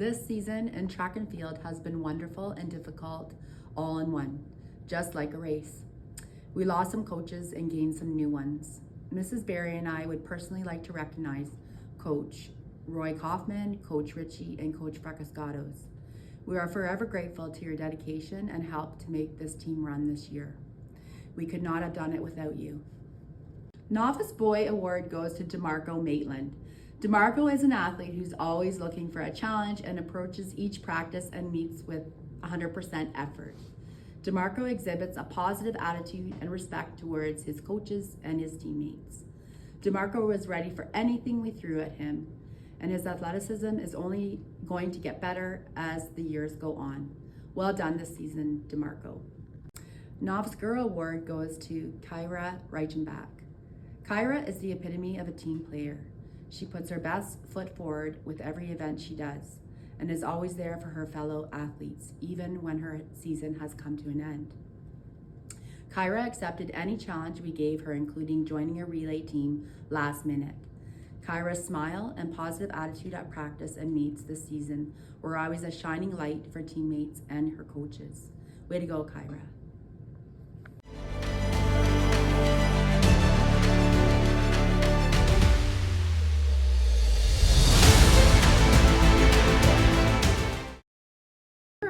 This season in track and field has been wonderful and difficult all in one, just like a race. We lost some coaches and gained some new ones. Mrs. Barry and I would personally like to recognize Coach Roy Kaufman, Coach Richie, and Coach Fracascatos. We are forever grateful to your dedication and help to make this team run this year. We could not have done it without you. Novice Boy Award goes to DeMarco Maitland. DeMarco is an athlete who's always looking for a challenge and approaches each practice and meets with 100% effort. DeMarco exhibits a positive attitude and respect towards his coaches and his teammates. DeMarco was ready for anything we threw at him, and his athleticism is only going to get better as the years go on. Well done this season, DeMarco. Novice Girl Award goes to Kyra Reichenbach. Kyra is the epitome of a team player. She puts her best foot forward with every event she does and is always there for her fellow athletes, even when her season has come to an end. Kyra accepted any challenge we gave her, including joining a relay team last minute. Kyra's smile and positive attitude at practice and meets this season were always a shining light for teammates and her coaches. Way to go, Kyra.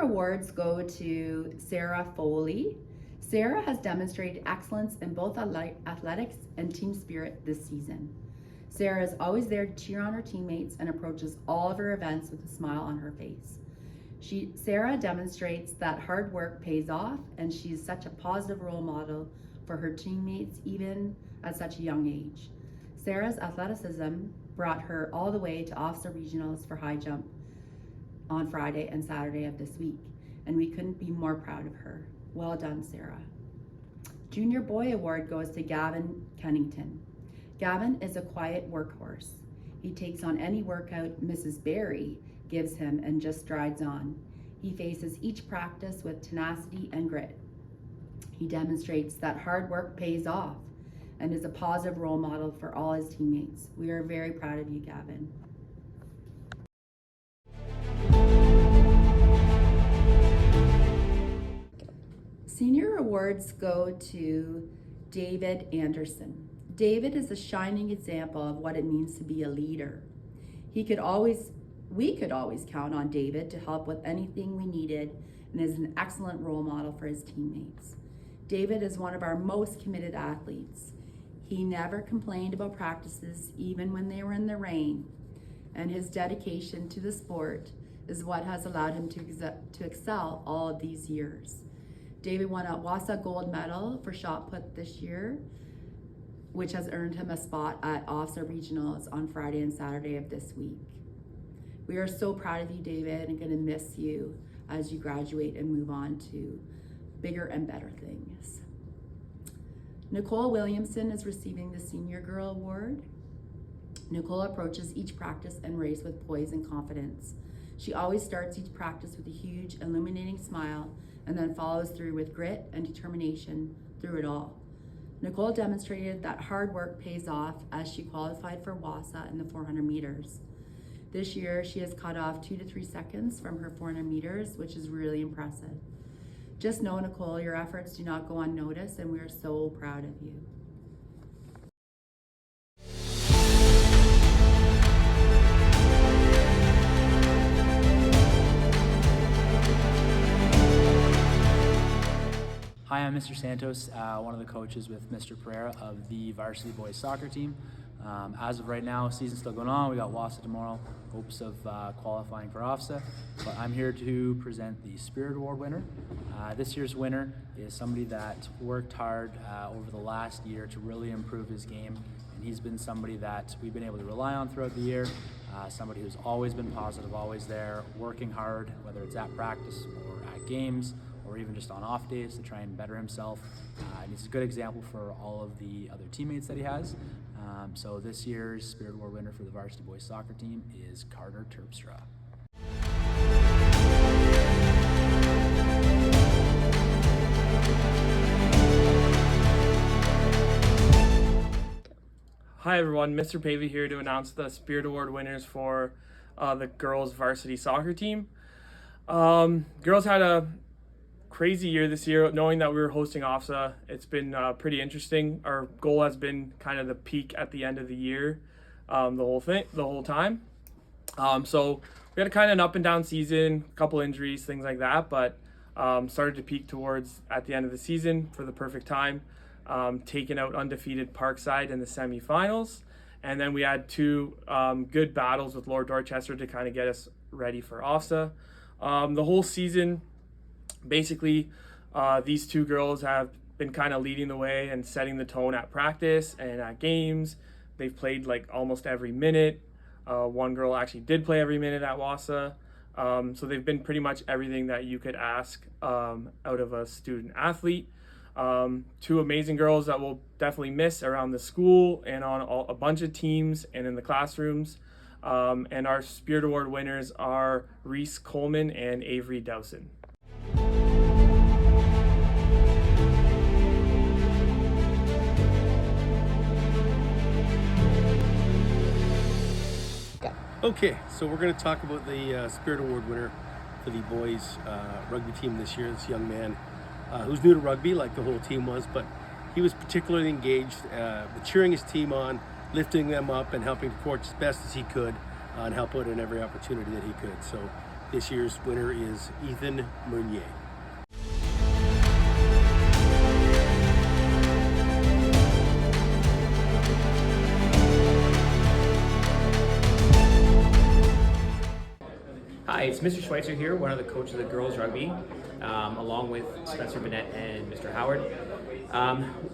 Awards go to Sarah Foley. Sarah has demonstrated excellence in both athletics and team spirit this season. Sarah is always there to cheer on her teammates and approaches all of her events with a smile on her face. Sarah demonstrates that hard work pays off, and she is such a positive role model for her teammates even at such a young age. Sarah's athleticism brought her all the way to officer regionals for high jump on Friday and Saturday of this week, and we couldn't be more proud of her. Well done, Sarah. Junior Boy Award goes to Gavin Kennington. Gavin is a quiet workhorse. He takes on any workout Mrs. Barry gives him and just strides on. He faces each practice with tenacity and grit. He demonstrates that hard work pays off and is a positive role model for all his teammates. We are very proud of you, Gavin. Senior awards go to David Anderson. David is a shining example of what it means to be a leader. We could always count on David to help with anything we needed and is an excellent role model for his teammates. David is one of our most committed athletes. He never complained about practices, even when they were in the rain, and his dedication to the sport is what has allowed him to excel all of these years. David won a WASA gold medal for shot put this year, which has earned him a spot at officer regionals on Friday and Saturday of this week. We are so proud of you, David, and gonna miss you as you graduate and move on to bigger and better things. Nicole Williamson is receiving the Senior Girl Award. Nicole approaches each practice and race with poise and confidence. She always starts each practice with a huge, illuminating smile and then follows through with grit and determination through it all. Nicole demonstrated that hard work pays off as she qualified for WASA in the 400 meters. This year, she has cut off 2 to 3 seconds from her 400 meters, which is really impressive. Just know, Nicole, your efforts do not go unnoticed, and we are so proud of you. Hi, I'm Mr. Santos, one of the coaches with Mr. Pereira of the varsity boys soccer team. As of right now, season's still going on. We got WASA tomorrow, hopes of qualifying for OFSA. But I'm here to present the Spirit Award winner. This year's winner is somebody that worked hard over the last year to really improve his game. And he's been somebody that we've been able to rely on throughout the year. Somebody who's always been positive, always there, working hard, whether it's at practice or at games, or even just on off days to try and better himself. And he's a good example for all of the other teammates that he has. So this year's Spirit Award winner for the varsity boys soccer team is Carter Terpstra. Hi everyone, Mr. Pavey here to announce the Spirit Award winners for the girls varsity soccer team. Girls had a crazy year this year, knowing that we were hosting OFSA. It's been pretty interesting. Our goal has been kind of the peak at the end of the year, the whole time. So we had a kind of an up and down season, a couple injuries, things like that, but started to peak towards at the end of the season for the perfect time, taking out undefeated Parkside in the semifinals. And then we had two good battles with Lord Dorchester to kind of get us ready for OFSA. The whole season, basically, these two girls have been kind of leading the way and setting the tone at practice and at games. They've played like almost every minute. One girl actually did play every minute at WASA. So they've been pretty much everything that you could ask out of a student athlete. Two amazing girls that we'll definitely miss around the school and on a bunch of teams and in the classrooms. And our Spirit Award winners are Reese Coleman and Avery Dowson. Okay, so we're going to talk about the Spirit Award winner for the boys rugby team this year. This young man who's new to rugby, like the whole team was, but he was particularly engaged with cheering his team on, lifting them up, and helping to coach as best as he could and help out in every opportunity that he could. So this year's winner is Ethan Meunier. Hi, it's Mr. Schweitzer here, one of the coaches of girls rugby, along with Spencer Bennett and Mr. Howard.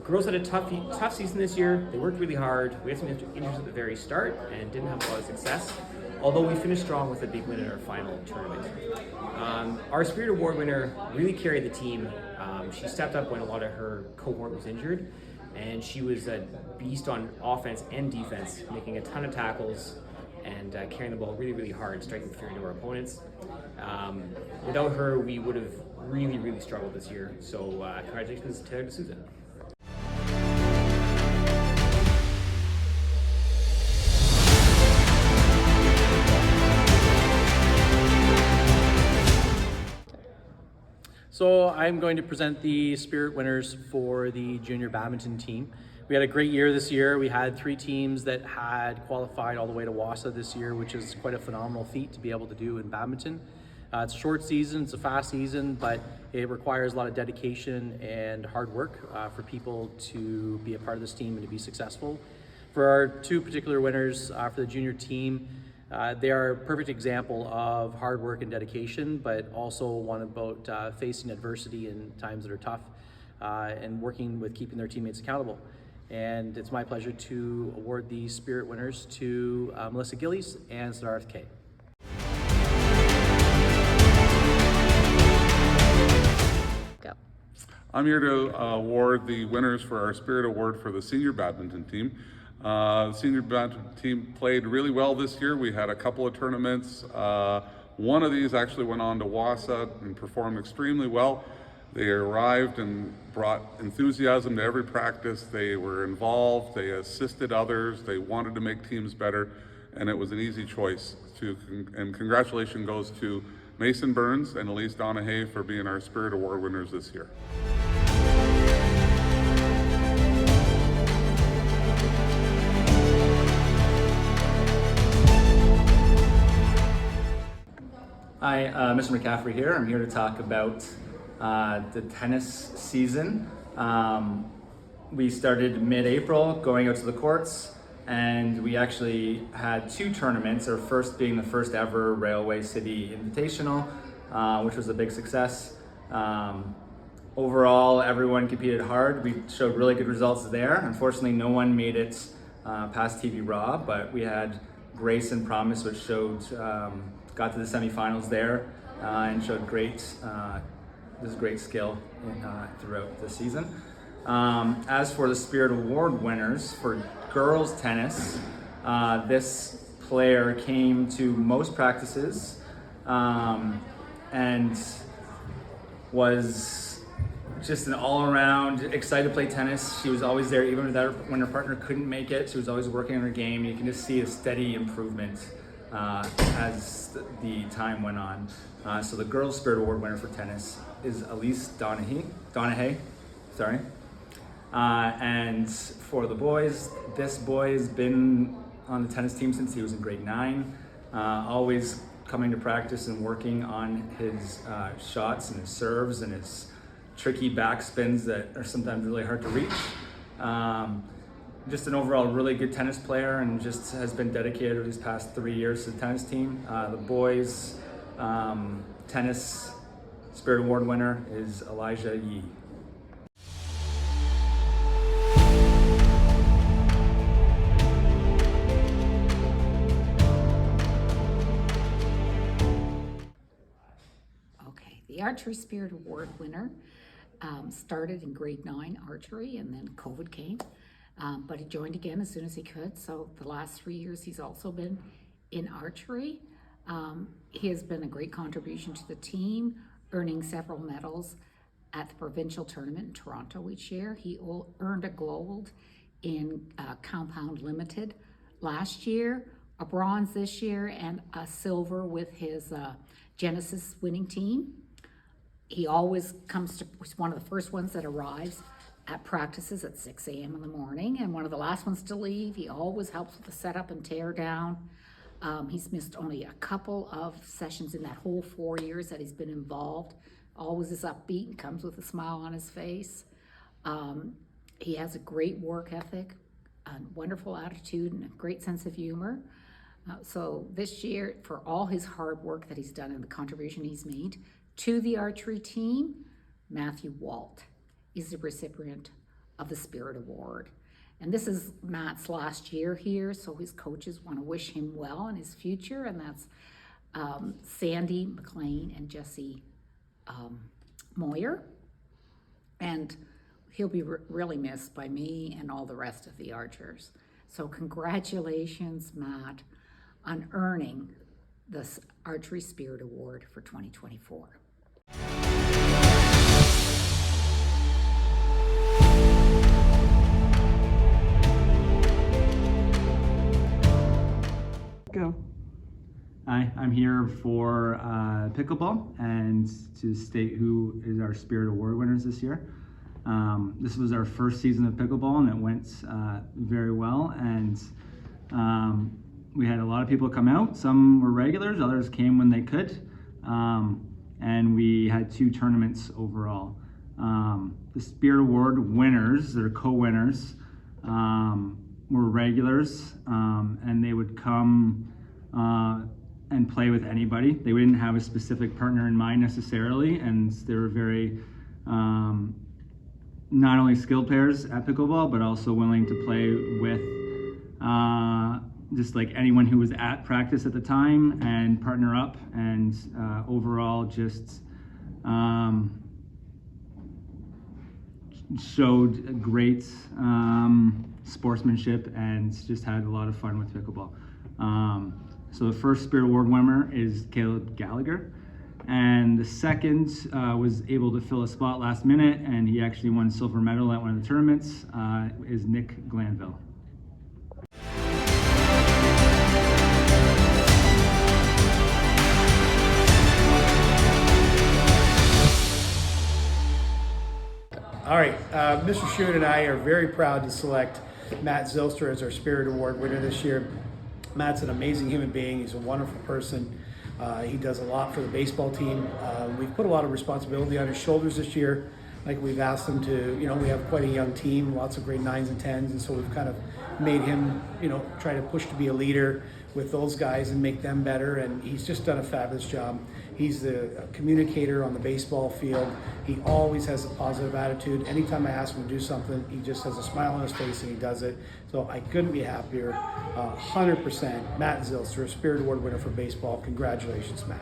Girls had a tough season this year. They worked really hard. We had some injuries at the very start and didn't have a lot of success, although we finished strong with a big win in our final tournament. Our Spirit Award winner really carried the team. She stepped up when a lot of her cohort was injured, and she was a beast on offense and defense, making a ton of tackles and carrying the ball really, really hard, striking fear into our opponents. Without her, we would have really, really struggled this year. So congratulations to Taylor D'Souza. So I'm going to present the Spirit winners for the junior badminton team. We had a great year this year. We had 3 teams that had qualified all the way to WASA this year, which is quite a phenomenal feat to be able to do in badminton. It's a short season, it's a fast season, but it requires a lot of dedication and hard work for people to be a part of this team and to be successful. For our 2 particular winners for the junior team, they are a perfect example of hard work and dedication, but also one about facing adversity in times that are tough and working with keeping their teammates accountable. And it's my pleasure to award the Spirit winners to Melissa Gillies and Siddharth K. Go. I'm here to award the winners for our Spirit Award for the senior badminton team. The senior badminton team played really well this year. We had a couple of tournaments. One of these actually went on to WASA and performed extremely well. They arrived and brought enthusiasm to every practice. They were involved, they assisted others, they wanted to make teams better, and it was an easy choice. And congratulations goes to Mason Burns and Elise Donahue for being our Spirit Award winners this year. Hi, Mr. McCaffrey here. I'm here to talk about the tennis season. We started mid-April going out to the courts, and we actually had 2 tournaments, our first being the first ever Railway City Invitational, which was a big success. Overall, everyone competed hard. We showed really good results there. Unfortunately, no one made it past TV Raw, but we had Grace and Promise, which showed got to the semifinals there and showed great skill throughout the season. As for the Spirit Award winners for girls tennis, this player came to most practices and was just an all-around excited to play tennis. She was always there, even when her partner couldn't make it. She was always working on her game. You can just see a steady improvement as the time went on. So the Girls Spirit Award winner for tennis is Elise Donahue, sorry. And for the boys, this boy has been on the tennis team since he was in grade 9, always coming to practice and working on his shots and his serves and his tricky backspins that are sometimes really hard to reach. Just an overall really good tennis player, and just has been dedicated these past 3 years to the tennis team. The boys tennis Spirit Award winner is Elijah Yee. Okay, the Archery Spirit Award winner started in grade 9 archery, and then COVID came, but he joined again as soon as he could. So the last 3 years he's also been in archery. He has been a great contribution to the team, earning several medals at the provincial tournament in Toronto each year. He earned a gold in Compound Limited last year, a bronze this year, and a silver with his Genesis winning team. He always he's one of the first ones that arrives at practices at 6 a.m. in the morning, and one of the last ones to leave. He always helps with the setup and tear down. He's missed only a couple of sessions in that whole 4 years that he's been involved. Always is upbeat and comes with a smile on his face. He has a great work ethic, a wonderful attitude, and a great sense of humor. So this year, for all his hard work that he's done and the contribution he's made to the archery team, Matthew Walt is the recipient of the Spirit Award. And this is Matt's last year here, so his coaches want to wish him well in his future, and that's Sandy McLean and Jesse Moyer. And he'll be really missed by me and all the rest of the archers. So congratulations, Matt, on earning this Archery Spirit Award for 2024. Go. Hi, I'm here for pickleball, and to state who is our Spirit Award winners this year. This was our first season of pickleball, and it went very well, and we had a lot of people come out. Some were regulars, others came when they could, and we had 2 tournaments overall. The Spirit Award winners, they're co-winners, were regulars, and they would come and play with anybody. They didn't have a specific partner in mind necessarily, and they were very not only skilled players at pickleball, but also willing to play with just like anyone who was at practice at the time and partner up, and overall just showed great sportsmanship and just had a lot of fun with pickleball. So the first Spirit Award winner is Caleb Gallagher, and the second was able to fill a spot last minute, and he actually won silver medal at one of the tournaments, is Nick Glanville. All right, Mr. Schoen and I are very proud to select Matt Zylstra as our Spirit Award winner this year. Matt's an amazing human being. He's a wonderful person. He does a lot for the baseball team. We've put a lot of responsibility on his shoulders this year. Like, we've asked him to, we have quite a young team, lots of grade 9s and 10s, and so we've kind of made him, try to push to be a leader with those guys and make them better, and he's just done a fabulous job. He's the communicator on the baseball field. He always has a positive attitude. Anytime I ask him to do something, he just has a smile on his face and he does it. So I couldn't be happier. 100%, Matt Zylstra, Spirit Award winner for baseball. Congratulations, Matt.